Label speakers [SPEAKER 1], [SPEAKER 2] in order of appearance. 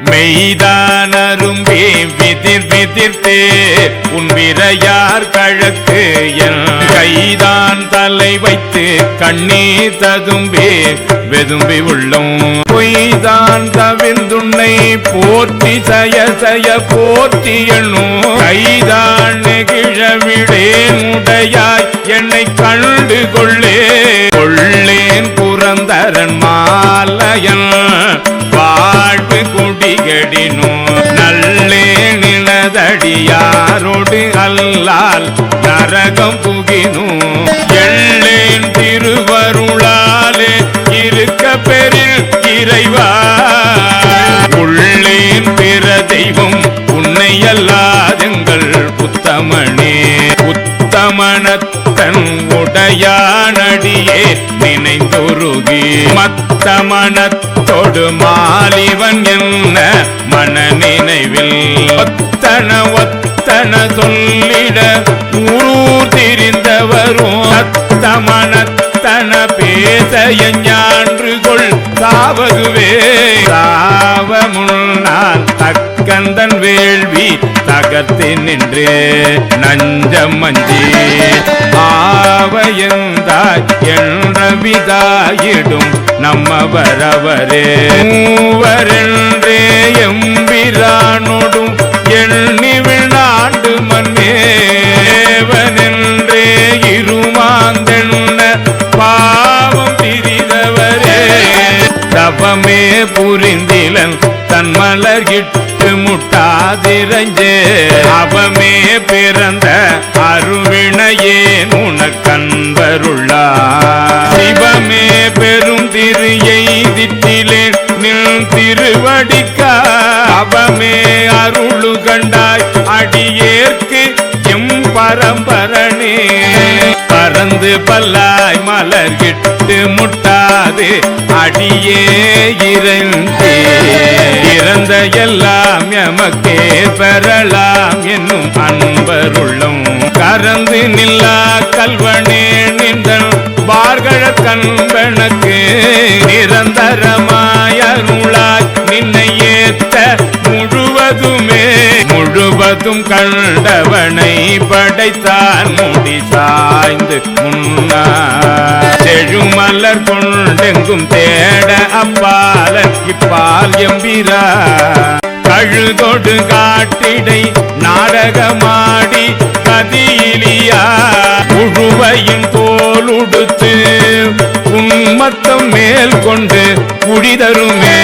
[SPEAKER 1] மெய்தானரும்பே விதிர் விதிர்த்தே உன் விரையார் கழக்கு என் கைதான் தலை வைத்து கண்ணீர் ததும்பே வெதும்பி உள்ளோம் பொய்தான் தவிர்ந்துன்னை போற்றி சய சய போற்றி எண்ணும் கைதான் நெகிழவிடேன் உடையாய் என்னை கண்டு கொள்ளே கொள்ளேன் புரந்தரன் மாலையன் வாழ்வு குடிகடினோ நல்லே நிலதடியாரோடு அல்லால் நரகம் புகினோ எள்ளேன் திருவருளாலே இருக்க பெரில் இறைவா உள்ளேன் பிற தெய்வம் உன்னை அல்லாதெங்கள் உத்தமனே உத்தமனத்தன் உடையானடியே நினைந்துருகி மத்தமனத்தொடு மாலிவன் என்ன மன நினைவில் ஒத்தன ஒத்தன சொல்லிட ஊரூர் திரிந்தவரும் சத்தமனத்தன பேச ஞான்றுகொள் சாவகுவே சாவ முன்னால் தக்கந்தன் வேள்வி தகர்த்து நின்று நஞ்சம் மஞ்சி ஆவையந்தாய் என்ற விதாயிடும் நம்மவரவரே மூவரென்றே எம்பிரானோடும் எண்ணிவிழ் நாடு மன்னேவனென்றே இருமாந்தென்ன பாவம் திரிதவரே தவமே புரிந்திலன் தன் மலர்கிட்டு முட்டாதிரஞ்சே அவமே பிறந்த அருவினையே உனக்கன்பருள்ளார் சிவமே பெரும் திரு எய்திட்டிலே நின் திருவடிக்கா அவமே அருளு கண்டாய் அடியேற்கு எம் பரம்பரனே பறந்து பல்லாய் மலர்கிட்டு முட்டாது அடியே இறந்தே இறந்த எல்லாம் எமக்கே பெறலாம் என்னும் அன்பருள்ளும் கறந்து நில்லா கல்வனே நின்றன் பார்கழ கண்பனுக்கு நிரந்தரமாய் அருளாய் நின்னை ஏத்த முழுவதும் கண்டவனை படைத்தான் முடி சாய்ந்து முன்னா செழுமலர் கொண்டெங்கும் தேட அப்பாலன் இப்பால் எம்பிரா கழுதொடு காட்டிடை நாடகமாடி கதியிலியா உழுவையின் தோலுடுத்து உன்மத்தம் மேல் கொண்டு குடிதருமே